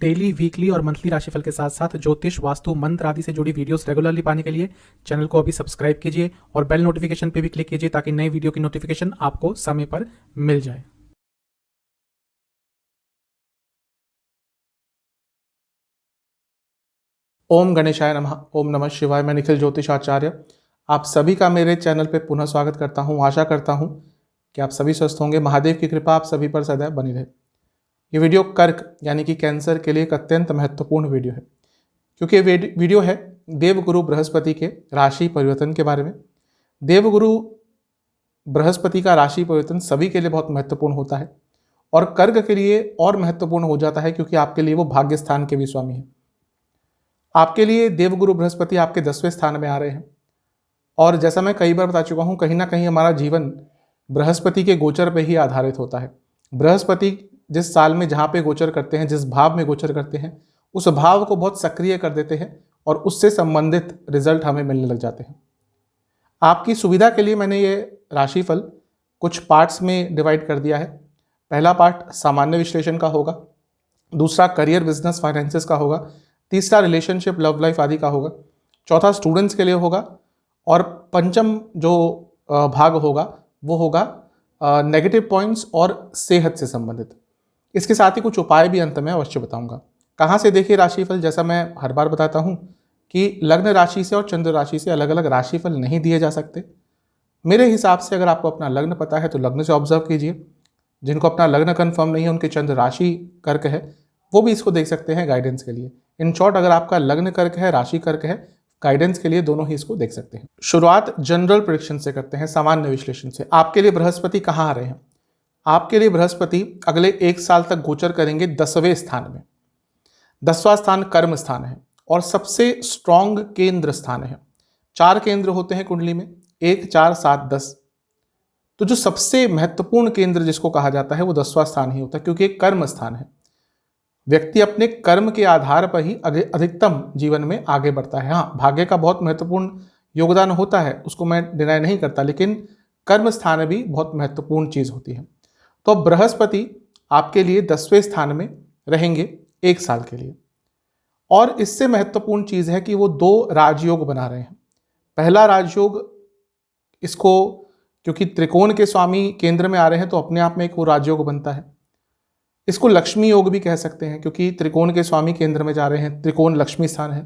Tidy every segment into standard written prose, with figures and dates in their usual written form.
Daily, weekly और monthly राशिफल के साथ साथ ज्योतिष, वास्तु, मंत्र आदि से जुड़ी वीडियोस रेगुलरली पाने के लिए चैनल को अभी सब्सक्राइब कीजिए और बेल नोटिफिकेशन पे भी क्लिक कीजिए ताकि नई वीडियो की नोटिफिकेशन आपको समय पर मिल जाए। ओम गणेशाय नमः। ओम नमः शिवाय। मैं निखिल ज्योतिष आचार्य आप सभी का मेरे चैनल पे पुनः स्वागत करता हूँ। आशा करता हूँ कि आप सभी स्वस्थ होंगे। महादेव की कृपा आप सभी पर सदैव बनी रहे। ये वीडियो कर्क यानी कि कैंसर के लिए एक अत्यंत महत्वपूर्ण वीडियो है, क्योंकि ये वीडियो है देवगुरु बृहस्पति के राशि परिवर्तन के बारे में। देवगुरु बृहस्पति का राशि परिवर्तन सभी के लिए बहुत महत्वपूर्ण होता है और कर्क के लिए और महत्वपूर्ण हो जाता है, क्योंकि आपके लिए वो भाग्य स्थान के भी स्वामी हैं। आपके लिए देवगुरु बृहस्पति आपके 10वें स्थान में आ रहे हैं और जैसा मैं कई बार बता चुका हूं, कहीं ना कहीं हमारा जीवन बृहस्पति के गोचर पर ही आधारित होता है। बृहस्पति जिस साल में जहां पे गोचर करते हैं, जिस भाव में गोचर करते हैं, उस भाव को बहुत सक्रिय कर देते हैं और उससे संबंधित रिजल्ट हमें मिलने लग जाते हैं। आपकी सुविधा के लिए मैंने ये राशिफल कुछ पार्ट्स में डिवाइड कर दिया है। पहला पार्ट सामान्य विश्लेषण का होगा, दूसरा करियर, बिजनेस, फाइनेंसेस का होगा, तीसरा रिलेशनशिप, लव लाइफ आदि का होगा, चौथा स्टूडेंट्स के लिए होगा और पंचम जो भाग होगा वो होगा नेगेटिव पॉइंट्स और सेहत से संबंधित। इसके साथ ही कुछ उपाय भी अंत में अवश्य बताऊंगा। कहाँ से देखिए राशिफल, जैसा मैं हर बार बताता हूँ कि लग्न राशि से और चंद्र राशि से अलग अलग राशिफल नहीं दिए जा सकते। मेरे हिसाब से अगर आपको अपना लग्न पता है तो लग्न से ऑब्जर्व कीजिए। जिनको अपना लग्न कंफर्म नहीं है, उनकी चंद्र राशि कर्क है, वो भी इसको देख सकते हैं गाइडेंस के लिए। इन शॉर्ट, अगर आपका लग्न कर्क है, राशि कर्क है, गाइडेंस के लिए दोनों ही इसको देख सकते हैं। शुरुआत जनरल प्रेडिक्शन से करते हैं, सामान्य विश्लेषण से। आपके लिए बृहस्पति कहाँ आ रहे हैं? आपके लिए बृहस्पति अगले 1 साल तक गोचर करेंगे 10वें स्थान में। 10वां स्थान कर्म स्थान है और सबसे स्ट्रॉन्ग केंद्र स्थान है। 4 केंद्र होते हैं कुंडली में, 1, 4, 7, 10। तो जो सबसे महत्वपूर्ण केंद्र जिसको कहा जाता है वो 10वां स्थान ही होता है, क्योंकि एक कर्म स्थान है। व्यक्ति अपने कर्म के आधार पर ही अधिकतम जीवन में आगे बढ़ता है। हाँ, भाग्य का बहुत महत्वपूर्ण योगदान होता है, उसको मैं डिनाई नहीं करता, लेकिन कर्म स्थान भी बहुत महत्वपूर्ण चीज होती है। तो बृहस्पति आपके लिए 10वें स्थान में रहेंगे 1 साल के लिए। और इससे महत्वपूर्ण चीज है कि वो 2 राजयोग बना रहे हैं। पहला राजयोग, इसको क्योंकि त्रिकोण के स्वामी केंद्र में आ रहे हैं तो अपने आप में एक वो राजयोग बनता है। इसको लक्ष्मी योग भी कह सकते हैं, क्योंकि त्रिकोण के स्वामी केंद्र में जा रहे हैं, त्रिकोण लक्ष्मी स्थान है।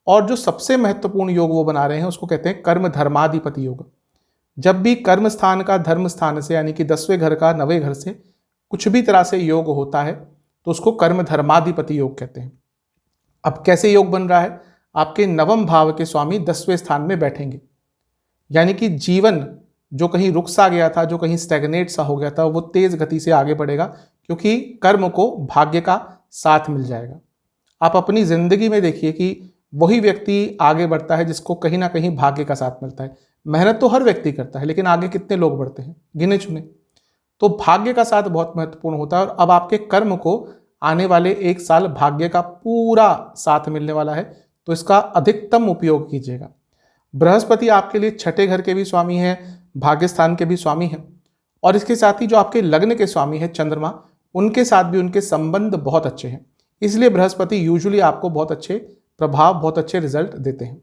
और जो सबसे महत्वपूर्ण योग वो बना रहे हैं उसको कहते हैं कर्म धर्माधिपति योग। जब भी कर्म स्थान का धर्म स्थान से यानी कि 10वें घर का 9वें घर से कुछ भी तरह से योग होता है तो उसको कर्म धर्माधिपति योग कहते हैं। अब कैसे योग बन रहा है? आपके 9वें भाव के स्वामी 10वें स्थान में बैठेंगे, यानी कि जीवन जो कहीं रुक सा गया था, जो कहीं स्टैग्नेट सा हो गया था, वो तेज गति से आगे बढ़ेगा, क्योंकि कर्म को भाग्य का साथ मिल जाएगा। आप अपनी जिंदगी में देखिए कि वही व्यक्ति आगे बढ़ता है जिसको कहीं ना कहीं भाग्य का साथ मिलता है। मेहनत तो हर व्यक्ति करता है, लेकिन आगे कितने लोग बढ़ते हैं? गिने चुने। तो भाग्य का साथ बहुत महत्वपूर्ण होता है और अब आपके कर्म को आने वाले 1 साल भाग्य का पूरा साथ मिलने वाला है, तो इसका अधिकतम उपयोग कीजिएगा। बृहस्पति आपके लिए 6ठे घर के भी स्वामी हैं, भाग्य स्थान के भी स्वामी हैं, और इसके साथ ही जो आपके लग्न के स्वामी हैं चंद्रमा, उनके साथ भी उनके संबंध बहुत अच्छे हैं। इसलिए बृहस्पति यूजुअली आपको बहुत अच्छे प्रभाव, बहुत अच्छे रिजल्ट देते हैं।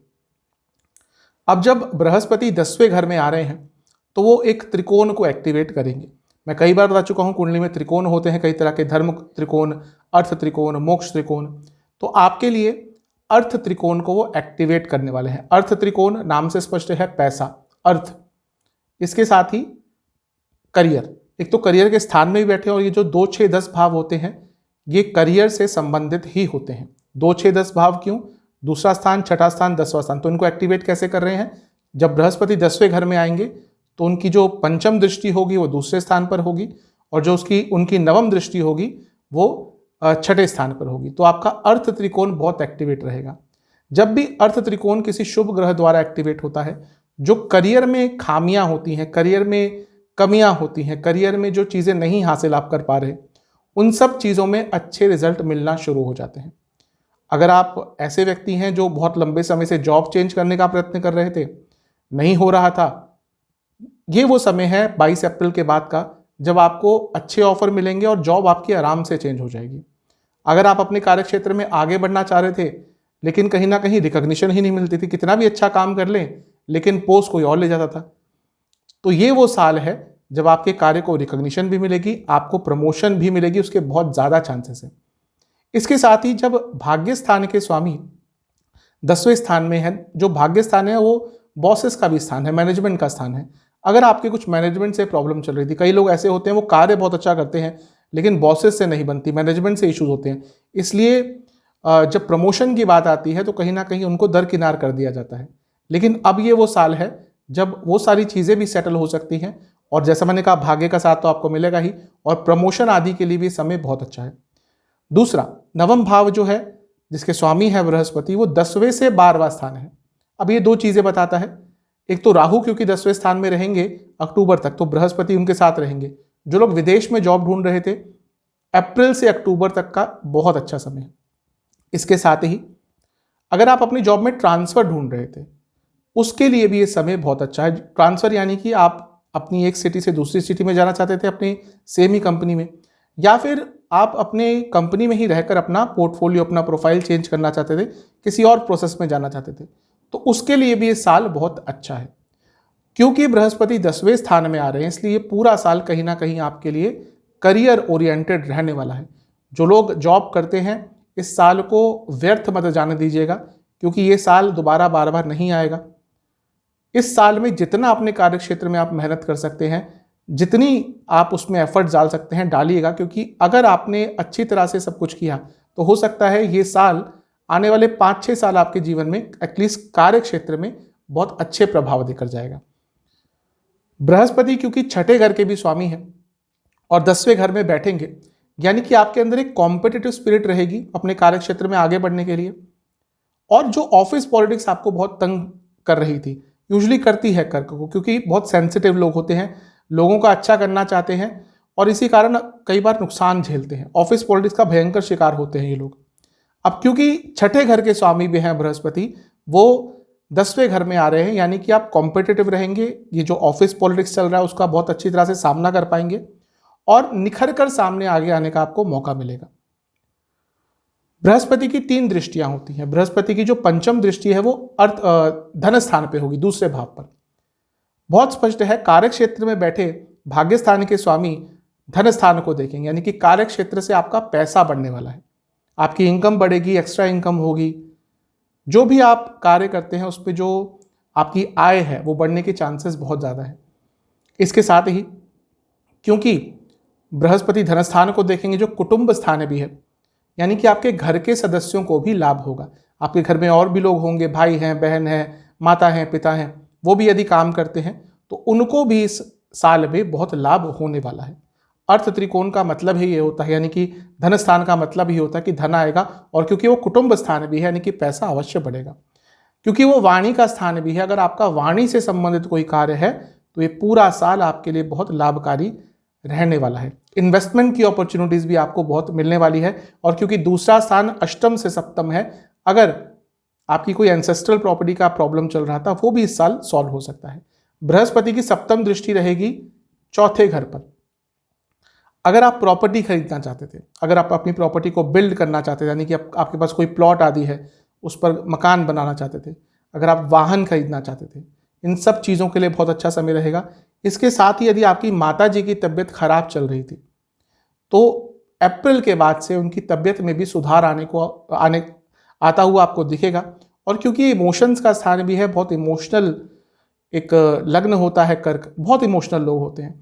अब जब बृहस्पति 10वें घर में आ रहे हैं तो वो एक त्रिकोण को एक्टिवेट करेंगे। मैं कई बार बता चुका हूं, कुंडली में त्रिकोण होते हैं कई तरह के, धर्म त्रिकोण, अर्थ त्रिकोण, मोक्ष त्रिकोण। तो आपके लिए अर्थ त्रिकोण को वो एक्टिवेट करने वाले हैं। अर्थ त्रिकोण नाम से स्पष्ट है, पैसा, अर्थ। इसके साथ ही करियर, एक तो करियर के स्थान में भी बैठे हैं और ये जो 2, 6, 10 भाव होते हैं ये करियर से संबंधित ही होते हैं। 2, 6, 10 भाव क्यों? दूसरा स्थान, 6ठा स्थान, 10वां स्थान। तो इनको एक्टिवेट कैसे कर रहे हैं? जब बृहस्पति 10वें घर में आएंगे तो उनकी जो पंचम दृष्टि होगी वो दूसरे स्थान पर होगी और जो उनकी 9वीं दृष्टि होगी वो 6ठे स्थान पर होगी। तो आपका अर्थ त्रिकोण बहुत एक्टिवेट रहेगा। जब भी अर्थ त्रिकोण किसी शुभ ग्रह द्वारा एक्टिवेट होता है, जो करियर में खामियां होती हैं, करियर में कमियां होती हैं, करियर में जो चीजें नहीं हासिल आप कर पा रहे, उन सब चीजों में अच्छे रिजल्ट मिलना शुरू हो जाते हैं। अगर आप ऐसे व्यक्ति हैं जो बहुत लंबे समय से जॉब चेंज करने का प्रयत्न कर रहे थे, नहीं हो रहा था, ये वो समय है 22 अप्रैल के बाद का जब आपको अच्छे ऑफर मिलेंगे और जॉब आपकी आराम से चेंज हो जाएगी। अगर आप अपने कार्य क्षेत्र में आगे बढ़ना चाह रहे थे लेकिन कहीं ना कहीं रिकॉग्निशन ही नहीं मिलती थी, कितना भी अच्छा काम कर लें लेकिन पोस्ट कोई और ले जाता था, तो ये वो साल है जब आपके कार्य को रिकॉग्निशन भी मिलेगी, आपको प्रमोशन भी मिलेगी, उसके बहुत ज़्यादा चांसेस हैं। इसके साथ ही जब भाग्य स्थान के स्वामी 10वें स्थान में है, जो भाग्य स्थान है वो बॉसेस का भी स्थान है, मैनेजमेंट का स्थान है। अगर आपके कुछ मैनेजमेंट से प्रॉब्लम चल रही थी, कई लोग ऐसे होते हैं वो कार्य बहुत अच्छा करते हैं लेकिन बॉसेस से नहीं बनती, मैनेजमेंट से इश्यूज होते हैं, इसलिए जब प्रमोशन की बात आती है तो कहीं ना कहीं उनको दरकिनार कर दिया जाता है। लेकिन अब ये वो साल है जब वो सारी चीज़ें भी सेटल हो सकती हैं, और जैसा मैंने कहा भाग्य का साथ तो आपको मिलेगा ही, और प्रमोशन आदि के लिए भी समय बहुत अच्छा है। दूसरा, नवम भाव जो है जिसके स्वामी है बृहस्पति, वो 10वें से 12वां स्थान है। अब ये दो चीज़ें बताता है, एक तो राहु क्योंकि 10वें स्थान में रहेंगे अक्टूबर तक, तो बृहस्पति उनके साथ रहेंगे। जो लोग विदेश में जॉब ढूंढ रहे थे, अप्रैल से अक्टूबर तक का बहुत अच्छा समय है। इसके साथ ही अगर आप अपनी जॉब में ट्रांसफर ढूंढ रहे थे, उसके लिए भी ये समय बहुत अच्छा है। ट्रांसफर यानी कि आप अपनी एक सिटी से दूसरी सिटी में जाना चाहते थे अपनी सेम ही कंपनी में, या फिर आप अपने कंपनी में ही रहकर अपना पोर्टफोलियो, अपना प्रोफाइल चेंज करना चाहते थे, किसी और प्रोसेस में जाना चाहते थे, तो उसके लिए भी ये साल बहुत अच्छा है। क्योंकि बृहस्पति 10वें स्थान में आ रहे हैं, इसलिए पूरा साल कहीं ना कहीं आपके लिए करियर ओरिएंटेड रहने वाला है। जो लोग जॉब करते हैं, इस साल को व्यर्थ मत जाने दीजिएगा, क्योंकि ये साल दोबारा बार बार नहीं आएगा। इस साल में जितना अपने कार्य क्षेत्र में आप मेहनत कर सकते हैं, जितनी आप उसमें एफर्ट डाल सकते हैं, डालिएगा, क्योंकि अगर आपने अच्छी तरह से सब कुछ किया तो हो सकता है ये साल, आने वाले 5-6 साल आपके जीवन में एटलीस्ट कार्य क्षेत्र में बहुत अच्छे प्रभाव देकर जाएगा। बृहस्पति क्योंकि छठे घर के भी स्वामी हैं और 10वें घर में बैठेंगे, यानी कि आपके अंदर एक कॉम्पिटिटिव स्पिरिट रहेगी अपने कार्य क्षेत्र में आगे बढ़ने के लिए। और जो ऑफिस पॉलिटिक्स आपको बहुत तंग कर रही थी, यूजुअली करती है कर्क को, क्योंकि बहुत सेंसिटिव लोग होते हैं, लोगों का अच्छा करना चाहते हैं और इसी कारण कई बार नुकसान झेलते हैं। ऑफिस पॉलिटिक्स का भयंकर शिकार होते हैं ये लोग। अब क्योंकि छठे घर के स्वामी भी हैं बृहस्पति, वो 10वें घर में आ रहे हैं, यानी कि आप कॉम्पिटिटिव रहेंगे। ये जो ऑफिस पॉलिटिक्स चल रहा है उसका बहुत अच्छी तरह से सामना कर पाएंगे और निखर कर सामने आगे आने का आपको मौका मिलेगा। बृहस्पति की 3 दृष्टियां होती हैं। बृहस्पति की जो पंचम दृष्टि है वो धन स्थान पे होगी, दूसरे भाव पर। बहुत स्पष्ट है, कार्य क्षेत्र में बैठे भाग्य स्थान के स्वामी धन स्थान को देखेंगे, यानी कि कार्य क्षेत्र से आपका पैसा बढ़ने वाला है, आपकी इनकम बढ़ेगी, एक्स्ट्रा इनकम होगी। जो भी आप कार्य करते हैं उस पर जो आपकी आय है वो बढ़ने के चांसेस बहुत ज़्यादा है। इसके साथ ही क्योंकि बृहस्पति धनस्थान को देखेंगे जो कुटुंब स्थान भी है, यानी कि आपके घर के सदस्यों को भी लाभ होगा। आपके घर में और भी लोग होंगे, भाई हैं, बहन हैं, माता हैं, पिता हैं, वो भी यदि काम करते हैं तो उनको भी इस साल में बहुत लाभ होने वाला है। अर्थ त्रिकोण का मतलब ही ये होता है, यानी कि धन स्थान का मतलब ही होता है कि धन आएगा, और क्योंकि वो कुटुंब स्थान भी है यानी कि पैसा अवश्य बढ़ेगा। क्योंकि वो वाणी का स्थान भी है, अगर आपका वाणी से संबंधित कोई कार्य है तो ये पूरा साल आपके लिए बहुत लाभकारी रहने वाला है। इन्वेस्टमेंट की अपॉर्चुनिटीज भी आपको बहुत मिलने वाली है, और क्योंकि दूसरा स्थान अष्टम से सप्तम है, अगर आपकी कोई एंसेस्ट्रल प्रॉपर्टी का प्रॉब्लम चल रहा था वो भी इस साल सॉल्व हो सकता है। बृहस्पति की सप्तम दृष्टि रहेगी चौथे घर पर। अगर आप प्रॉपर्टी खरीदना चाहते थे, अगर आप अपनी प्रॉपर्टी को बिल्ड करना चाहते थे, यानी कि आपके पास कोई प्लॉट आदि है, उस पर मकान बनाना चाहते थे, अगर आप वाहन खरीदना चाहते थे, इन सब चीज़ों के लिए बहुत अच्छा समय रहेगा। इसके साथ ही यदि आपकी माता जी की तबीयत खराब चल रही थी तो अप्रैल के बाद से उनकी तबीयत में भी सुधार आता हुआ आपको दिखेगा। और क्योंकि इमोशंस का स्थान भी है, बहुत इमोशनल एक लग्न होता है कर्क, बहुत इमोशनल लोग होते हैं।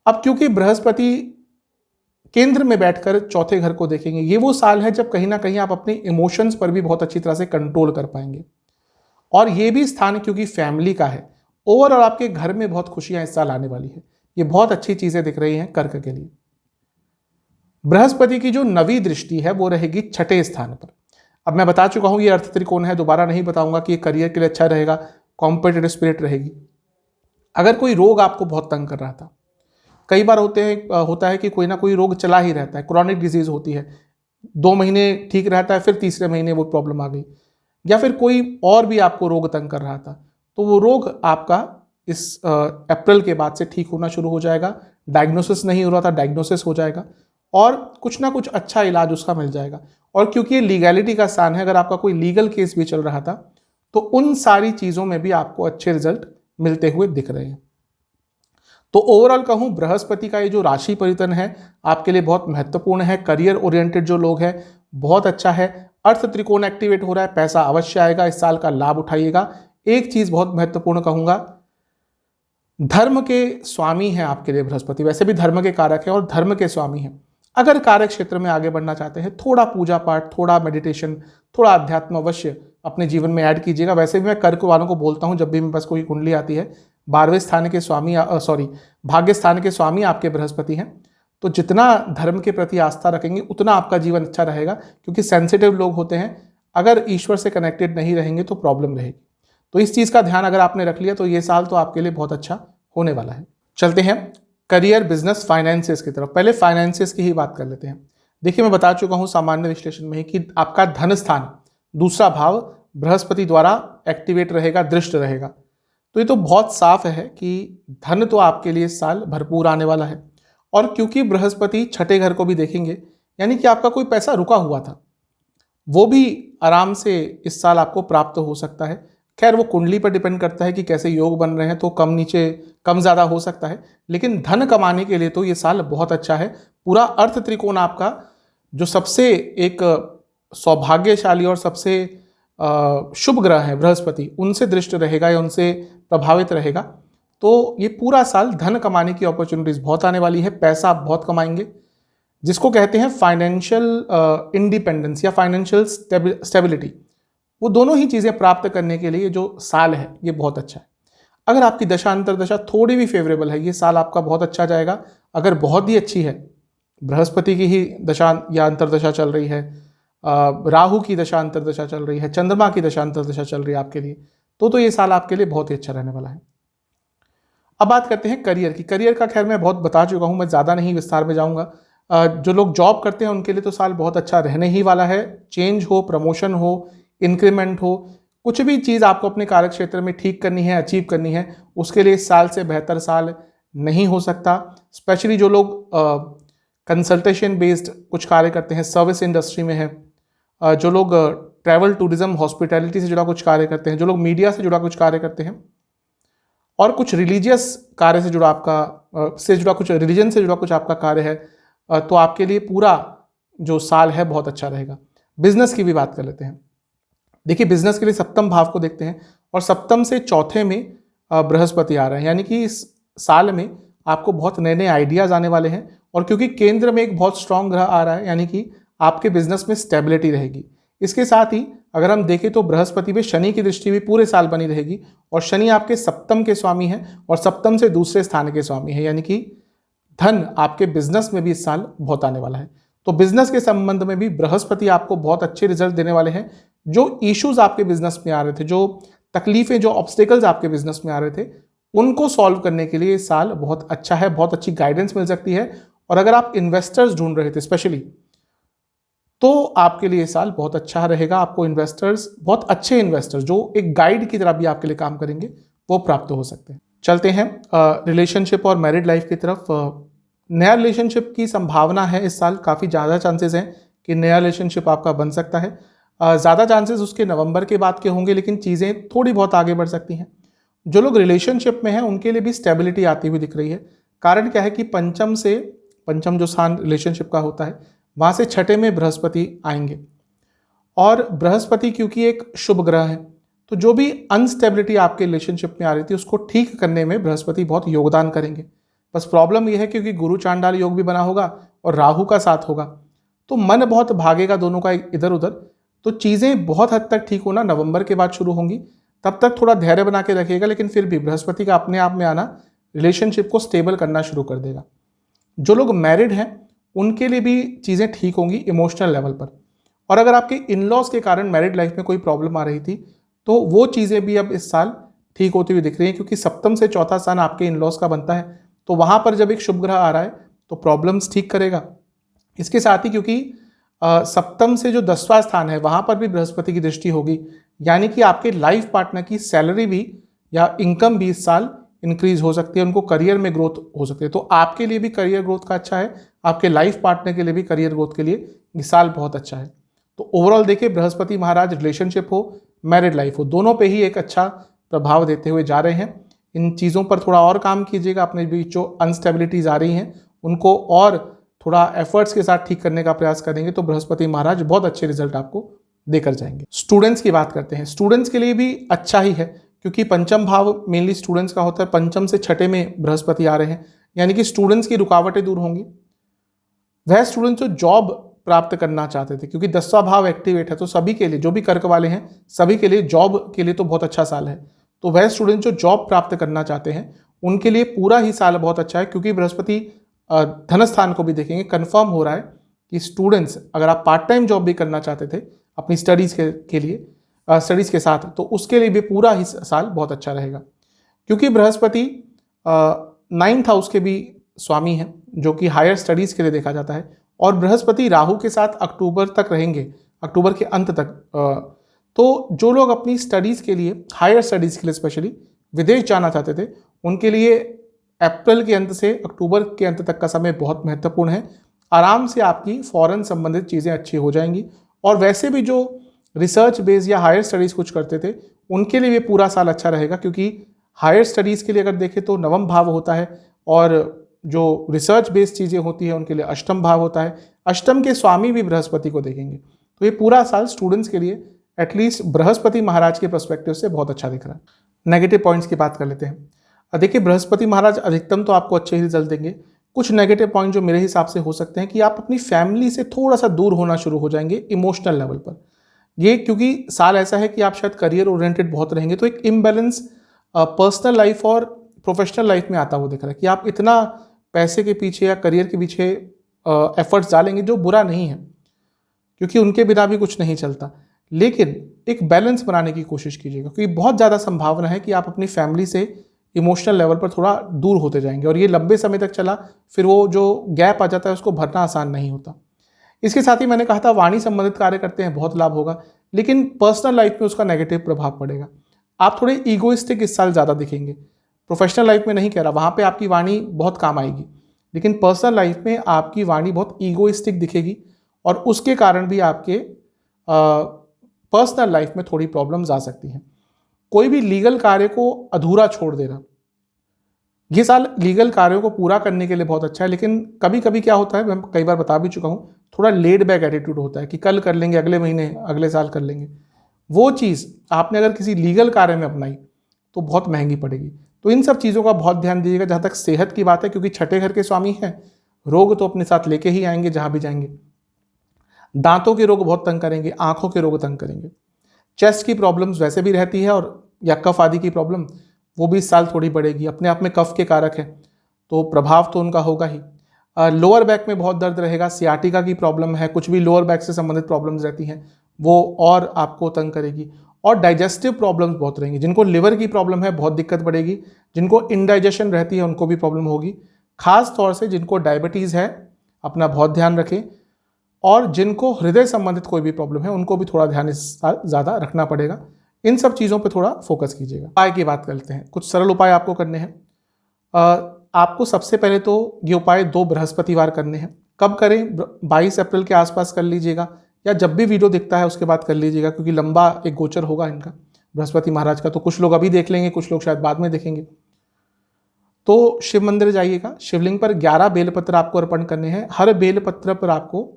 अब क्योंकि बृहस्पति केंद्र में बैठकर चौथे घर को देखेंगे, ये वो साल है जब कहीं ना कहीं आप अपने इमोशंस पर भी बहुत अच्छी तरह से कंट्रोल कर पाएंगे। और ये भी स्थान क्योंकि फैमिली का है, ओवरऑल आपके घर में बहुत खुशियां इस साल आने वाली है। ये बहुत अच्छी चीजें दिख रही हैं कर्क के लिए। बृहस्पति की जो 9वीं दृष्टि है वो रहेगी छठे स्थान पर। अब मैं बता चुका हूं ये अर्थ त्रिकोण है, दोबारा नहीं बताऊंगा कि ये करियर के लिए अच्छा रहेगा, कॉम्पिटिटिव स्पिरिट रहेगी। अगर कोई रोग आपको बहुत तंग कर रहा था, कई बार होता है कि कोई ना कोई रोग चला ही रहता है, क्रॉनिक डिजीज होती है, 2 महीने ठीक रहता है, फिर तीसरे महीने वो प्रॉब्लम आ गई, या फिर कोई और भी आपको रोग तंग कर रहा था, तो वो रोग आपका इस अप्रैल के बाद से ठीक होना शुरू हो जाएगा। डायग्नोसिस नहीं हो रहा था, डायग्नोसिस हो जाएगा। और कुछ ना कुछ अच्छा इलाज उसका मिल जाएगा। और क्योंकि ये लीगैलिटी का स्थान है, अगर आपका कोई लीगल केस भी चल रहा था तो उन सारी चीज़ों में भी आपको अच्छे रिजल्ट मिलते हुए दिख रहे हैं। तो ओवरऑल कहूँ, बृहस्पति का ये जो राशि परिवर्तन है आपके लिए बहुत महत्वपूर्ण है। करियर ओरिएंटेड जो लोग हैं बहुत अच्छा है। अर्थ त्रिकोण एक्टिवेट हो रहा है, पैसा अवश्य आएगा, इस साल का लाभ उठाइएगा। एक चीज बहुत महत्वपूर्ण कहूंगा, धर्म के स्वामी हैं आपके लिए बृहस्पति, वैसे भी धर्म के कारक है और धर्म के स्वामी हैं। अगर कार्य क्षेत्र में आगे बढ़ना चाहते हैं, थोड़ा पूजा पाठ, थोड़ा मेडिटेशन, थोड़ा अध्यात्म अवश्य अपने जीवन में ऐड कीजिएगा। वैसे भी मैं कर्क वालों को बोलता हूं, जब भी मेरे पास कोई कुंडली आती है, 12वें स्थान के स्वामी भाग्य स्थान के स्वामी आपके बृहस्पति हैं। तो जितना धर्म के प्रति आस्था रखेंगे उतना आपका जीवन अच्छा रहेगा, क्योंकि सेंसिटिव लोग होते हैं, अगर ईश्वर से कनेक्टेड नहीं रहेंगे तो प्रॉब्लम रहेगी। तो इस चीज़ का ध्यान अगर आपने रख लिया तो ये साल तो आपके लिए बहुत अच्छा होने वाला है। चलते हैं करियर, बिजनेस, फाइनेंसेस की तरफ। पहले फाइनेंसेस की ही बात कर लेते हैं। देखिए, मैं बता चुका हूं सामान्य विश्लेषण में ही कि आपका धन स्थान, दूसरा भाव बृहस्पति द्वारा एक्टिवेट रहेगा, दृष्ट रहेगा। तो ये तो बहुत साफ है कि धन तो आपके लिए इस साल भरपूर आने वाला है। और क्योंकि बृहस्पति छठे घर को भी देखेंगे, यानी कि आपका कोई पैसा रुका हुआ था वो भी आराम से इस साल आपको प्राप्त हो सकता है। खैर, वो कुंडली पर डिपेंड करता है कि कैसे योग बन रहे हैं, तो कम नीचे, कम ज़्यादा हो सकता है, लेकिन धन कमाने के लिए तो ये साल बहुत अच्छा है। पूरा अर्थ त्रिकोण आपका, जो सबसे एक सौभाग्यशाली और सबसे शुभ ग्रह है बृहस्पति, उनसे दृष्ट रहेगा या उनसे प्रभावित रहेगा। तो ये पूरा साल धन कमाने की अपॉर्चुनिटीज बहुत आने वाली है, पैसा आप बहुत कमाएंगे, जिसको कहते हैं फाइनेंशियल इंडिपेंडेंस या फाइनेंशियल स्टेबिलिटी। वो दोनों ही चीज़ें प्राप्त करने के लिए जो साल है ये बहुत अच्छा है। अगर आपकी दशा अंतरदशा थोड़ी भी फेवरेबल है, ये साल आपका बहुत अच्छा जाएगा। अगर बहुत ही अच्छी है, बृहस्पति की ही दशा या अंतरदशा चल रही है, राहु की दशा अंतरदशा चल रही है, चंद्रमा की दशा अंतरदशा चल रही है आपके लिए, तो ये साल आपके लिए बहुत ही अच्छा रहने वाला है। अब बात करते हैं करियर की। करियर का खैर मैं बहुत बता चुका हूँ, मैं ज़्यादा नहीं विस्तार में जाऊँगा। जो लोग जॉब करते हैं उनके लिए तो साल बहुत अच्छा रहने ही वाला है। चेंज हो, प्रमोशन हो, इंक्रीमेंट हो, कुछ भी चीज़ आपको अपने कार्य क्षेत्र में ठीक करनी है, अचीव करनी है, उसके लिए इस साल से बेहतर साल नहीं हो सकता। स्पेशली जो लोग कंसल्टेशन बेस्ड कुछ कार्य करते हैं, सर्विस इंडस्ट्री में है, जो लोग ट्रैवल, टूरिज्म, हॉस्पिटैलिटी से जुड़ा कुछ कार्य करते हैं, जो लोग मीडिया से जुड़ा कुछ कार्य करते हैं, और कुछ रिलीजियस कार्य से जुड़ा आपका कुछ रिलीजन से जुड़ा कुछ आपका कार्य है, तो आपके लिए पूरा जो साल है बहुत अच्छा रहेगा। बिजनेस की भी बात कर लेते हैं। देखिए, बिजनेस के लिए सप्तम भाव को देखते हैं, और सप्तम से चौथे में बृहस्पति आ रहे हैं, यानी कि इस साल में आपको बहुत नए नए आइडियाज आने वाले हैं। और क्योंकि केंद्र में एक बहुत स्ट्रांग ग्रह आ रहा है, यानी कि आपके बिजनेस में स्टेबिलिटी रहेगी। इसके साथ ही अगर हम देखें तो बृहस्पति पे शनि की दृष्टि भी पूरे साल बनी रहेगी, और शनि आपके सप्तम के स्वामी हैं और सप्तम से दूसरे स्थान के स्वामी हैं, यानी कि धन आपके बिजनेस में भी इस साल बहुत आने वाला है। तो बिजनेस के संबंध में भी बृहस्पति आपको बहुत अच्छे रिजल्ट देने वाले हैं। जो इश्यूज आपके बिजनेस में आ रहे थे, जो तकलीफें, जो ऑब्स्टेकल्स आपके बिजनेस में आ रहे थे, उनको सॉल्व करने के लिए इस साल बहुत अच्छा है, बहुत अच्छी गाइडेंस मिल सकती है। और अगर आप इन्वेस्टर्स ढूंढ रहे थे स्पेशली, तो आपके लिए साल बहुत अच्छा रहेगा। आपको इन्वेस्टर्स, बहुत अच्छे इन्वेस्टर्स जो एक गाइड की तरह भी आपके लिए काम करेंगे, वो प्राप्त हो सकते हैं। चलते हैं रिलेशनशिप और मैरिड लाइफ की तरफ। नया रिलेशनशिप की संभावना है इस साल, काफ़ी ज़्यादा चांसेस हैं कि नया रिलेशनशिप आपका बन सकता है। ज़्यादा चांसेस उसके नवंबर के बाद के होंगे, लेकिन चीज़ें थोड़ी बहुत आगे बढ़ सकती हैं। जो लोग रिलेशनशिप में हैं उनके लिए भी स्टेबिलिटी आती हुई दिख रही है। कारण क्या है कि पंचम जो स्थान रिलेशनशिप का होता है, वहाँ से छठे में बृहस्पति आएंगे, और बृहस्पति क्योंकि एक शुभ ग्रह है, तो जो भी अनस्टेबिलिटी आपके रिलेशनशिप में आ रही थी उसको ठीक करने में बृहस्पति बहुत योगदान करेंगे। बस प्रॉब्लम यह है क्योंकि गुरु चांडाल योग भी बना होगा और राहु का साथ होगा, तो मन बहुत भागेगा दोनों का इधर उधर। तो चीज़ें बहुत हद तक ठीक होना नवंबर के बाद शुरू होंगी, तब तक थोड़ा धैर्य बना के रखिएगा, लेकिन फिर भी बृहस्पति का अपने आप में आना रिलेशनशिप को स्टेबल करना शुरू कर देगा। जो लोग मैरिड हैं उनके लिए भी चीज़ें ठीक होंगी इमोशनल लेवल पर। और अगर आपके इन लॉज के कारण मैरिड लाइफ में कोई प्रॉब्लम आ रही थी, तो वो चीज़ें भी अब इस साल ठीक होती हुई दिख रही हैं, क्योंकि सप्तम से चौथा स्थान आपके इन लॉज का बनता है, तो वहाँ पर जब एक शुभ ग्रह आ रहा है तो प्रॉब्लम्स ठीक करेगा। इसके साथ ही क्योंकि सप्तम से जो 10वां स्थान है वहाँ पर भी बृहस्पति की दृष्टि होगी, यानी कि आपके लाइफ पार्टनर की सैलरी भी या इनकम भी इस साल इंक्रीज हो सकती है, उनको करियर में ग्रोथ हो सकती है। तो आपके लिए भी करियर ग्रोथ का अच्छा है, आपके लाइफ पार्टनर के लिए भी करियर ग्रोथ के लिए ये साल बहुत अच्छा है। तो ओवरऑल देखिए बृहस्पति महाराज रिलेशनशिप हो, मैरिड लाइफ हो, दोनों पे ही एक अच्छा प्रभाव देते हुए जा रहे हैं। इन चीज़ों पर थोड़ा और काम कीजिएगा, अपने बीच जो अनस्टेबिलिटीज आ रही हैं उनको और थोड़ा एफर्ट्स के साथ ठीक करने का प्रयास करेंगे तो बृहस्पति महाराज बहुत अच्छे रिजल्ट आपको देकर जाएंगे। स्टूडेंट्स की बात करते हैं, स्टूडेंट्स के लिए भी अच्छा ही है क्योंकि पंचम भाव मेनली स्टूडेंट्स का होता है, पंचम से छठे में बृहस्पति आ रहे हैं, यानी कि स्टूडेंट्स की रुकावटें दूर होंगी। वह स्टूडेंट्स जो जॉब प्राप्त करना चाहते थे, क्योंकि 10वां भाव एक्टिवेट है तो सभी के लिए, जो भी कर्क वाले हैं सभी के लिए जॉब के लिए तो बहुत अच्छा साल है। तो वह स्टूडेंट जो जॉब प्राप्त करना चाहते हैं उनके लिए पूरा ही साल बहुत अच्छा है, क्योंकि बृहस्पति धन स्थान को भी देखेंगे। कंफर्म हो रहा है कि स्टूडेंट्स, अगर आप पार्ट टाइम जॉब भी करना चाहते थे अपनी स्टडीज़ के लिए, स्टडीज़ के साथ, तो उसके लिए भी पूरा ही साल बहुत अच्छा रहेगा, क्योंकि बृहस्पति 9th हाउस के भी स्वामी हैं जो कि हायर स्टडीज़ के लिए देखा जाता है। और बृहस्पति राहु के साथ अक्टूबर तक रहेंगे, अक्टूबर के अंत तक। तो जो लोग अपनी स्टडीज़ के लिए, हायर स्टडीज़ के लिए स्पेशली विदेश जाना चाहते थे, उनके लिए अप्रैल के अंत से अक्टूबर के अंत तक का समय बहुत महत्वपूर्ण है। आराम से आपकी फॉरेन संबंधित चीज़ें अच्छी हो जाएंगी। और वैसे भी जो रिसर्च बेस या हायर स्टडीज़ कुछ करते थे उनके लिए भी पूरा साल अच्छा रहेगा, क्योंकि हायर स्टडीज़ के लिए अगर देखें तो 9वां भाव होता है और जो रिसर्च बेस्ड चीज़ें होती है उनके लिए 8वां भाव होता है। 8th के स्वामी भी बृहस्पति को देखेंगे, तो ये पूरा साल स्टूडेंट्स के लिए एटलीस्ट बृहस्पति महाराज के पर्सपेक्टिव से बहुत अच्छा दिख रहा है। नेगेटिव पॉइंट्स की बात कर लेते हैं। देखिए बृहस्पति महाराज अधिकतम तो आपको अच्छे ही रिजल्ट देंगे। कुछ नेगेटिव पॉइंट जो मेरे हिसाब से हो सकते हैं कि आप अपनी फैमिली से थोड़ा सा दूर होना शुरू हो जाएंगे इमोशनल लेवल पर। ये क्योंकि साल ऐसा है कि आप शायद करियर ओरिएंटेड बहुत रहेंगे, तो एक इम्बैलेंस पर्सनल लाइफ और प्रोफेशनल लाइफ में आता हुआ दिख रहा है कि आप इतना पैसे के पीछे या करियर के पीछे एफर्ट्स डालेंगे, जो बुरा नहीं है क्योंकि उनके बिना भी कुछ नहीं चलता, लेकिन एक बैलेंस बनाने की कोशिश कीजिएगा, क्योंकि बहुत ज़्यादा संभावना है कि आप अपनी फैमिली से इमोशनल लेवल पर थोड़ा दूर होते जाएंगे और ये लंबे समय तक चला, फिर वो जो गैप आ जाता है उसको भरना आसान नहीं होता। इसके साथ ही मैंने कहा था वाणी संबंधित कार्य करते हैं बहुत लाभ होगा, लेकिन पर्सनल लाइफ में उसका नेगेटिव प्रभाव पड़ेगा। आप थोड़े ईगोइस्टिक इस साल ज़्यादा दिखेंगे। प्रोफेशनल लाइफ में नहीं कह रहा, वहाँ पे आपकी वाणी बहुत काम आएगी, लेकिन पर्सनल लाइफ में आपकी वाणी बहुत ईगोइस्टिक दिखेगी और उसके कारण भी आपके पर्सनल लाइफ में थोड़ी प्रॉब्लम्स आ सकती हैं। कोई भी लीगल कार्य को अधूरा छोड़ देना, ये साल लीगल कार्यों को पूरा करने के लिए बहुत अच्छा है, लेकिन कभी कभी क्या होता है, मैं कई बार बता भी चुका हूँ, थोड़ा लेड बैक एटीट्यूड होता है कि कल कर लेंगे, अगले महीने, अगले साल कर लेंगे। वो चीज़ आपने अगर किसी लीगल कार्य में अपनाई तो बहुत महंगी पड़ेगी। तो इन सब चीज़ों का बहुत ध्यान दीजिएगा। जहाँ तक सेहत की बात है, क्योंकि छठे घर के स्वामी हैं, रोग तो अपने साथ लेके ही आएंगे जहाँ भी जाएंगे। दांतों के रोग बहुत तंग करेंगे, आंखों के रोग तंग करेंगे, चेस्ट की प्रॉब्लम्स वैसे भी रहती है और या कफ आदि की प्रॉब्लम वो भी इस साल थोड़ी बढ़ेगी। अपने आप में कफ के कारक है तो प्रभाव तो उनका होगा ही। लोअर बैक में बहुत दर्द रहेगा, सियाटिका की प्रॉब्लम है, कुछ भी लोअर बैक से संबंधित प्रॉब्लम्स रहती हैं वो और आपको तंग करेगी। और डाइजेस्टिव प्रॉब्लम्स बहुत रहेंगी, जिनको लिवर की प्रॉब्लम है बहुत दिक्कत बढ़ेगी, जिनको इनडाइजेशन रहती है उनको भी प्रॉब्लम होगी। खास तौर से जिनको डायबिटीज़ है अपना बहुत ध्यान रखें, और जिनको हृदय संबंधित कोई भी प्रॉब्लम है उनको भी थोड़ा ध्यान इस साल ज़्यादा रखना पड़ेगा। इन सब चीज़ों पे थोड़ा फोकस कीजिएगा। उपाय की बात करते हैं, कुछ सरल उपाय आपको करने हैं। आपको सबसे पहले तो ये उपाय 2 बृहस्पतिवार करने हैं। कब करें? 22 अप्रैल के आसपास कर लीजिएगा, या जब भी वीडियो दिखता है उसके बाद कर लीजिएगा, क्योंकि लंबा एक गोचर होगा इनका बृहस्पति महाराज का। तो कुछ लोग अभी देख लेंगे, कुछ लोग शायद बाद में देखेंगे। तो शिव मंदिर जाइएगा, शिवलिंग पर 11 बेलपत्र आपको अर्पण करने हैं। हर बेलपत्र पर आपको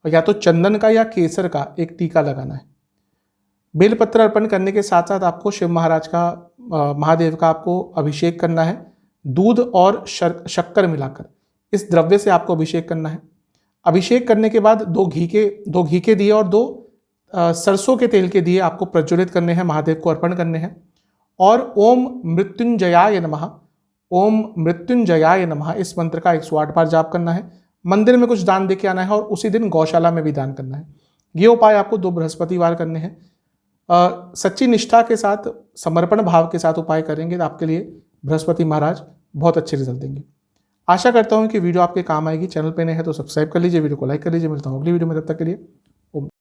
या तो चंदन का या केसर का एक टीका लगाना है। बेलपत्र अर्पण करने के साथ साथ आपको शिव महाराज का, महादेव का आपको अभिषेक करना है। दूध और शक्कर मिलाकर इस द्रव्य से आपको अभिषेक करना है। अभिषेक करने के बाद 2 घी के दिए और 2 सरसों के तेल के दिए आपको प्रज्वलित करने हैं, महादेव को अर्पण करने हैं। और ओम मृत्युंजयाय नमः, ओम मृत्युंजयाय नमः इस मंत्र का 108 बार जाप करना है। मंदिर में कुछ दान दे के आना है और उसी दिन गौशाला में भी दान करना है। ये उपाय आपको 2 बृहस्पतिवार करने हैं। सच्ची निष्ठा के साथ, समर्पण भाव के साथ उपाय करेंगे तो आपके लिए बृहस्पति महाराज बहुत अच्छे रिजल्ट देंगे। आशा करता हूँ कि वीडियो आपके काम आएगी। चैनल पे नए हैं तो सब्सक्राइब कर लीजिए, वीडियो को लाइक कर लीजिए। मिलता हूँ अगली वीडियो में, तब तक के लिए ओम।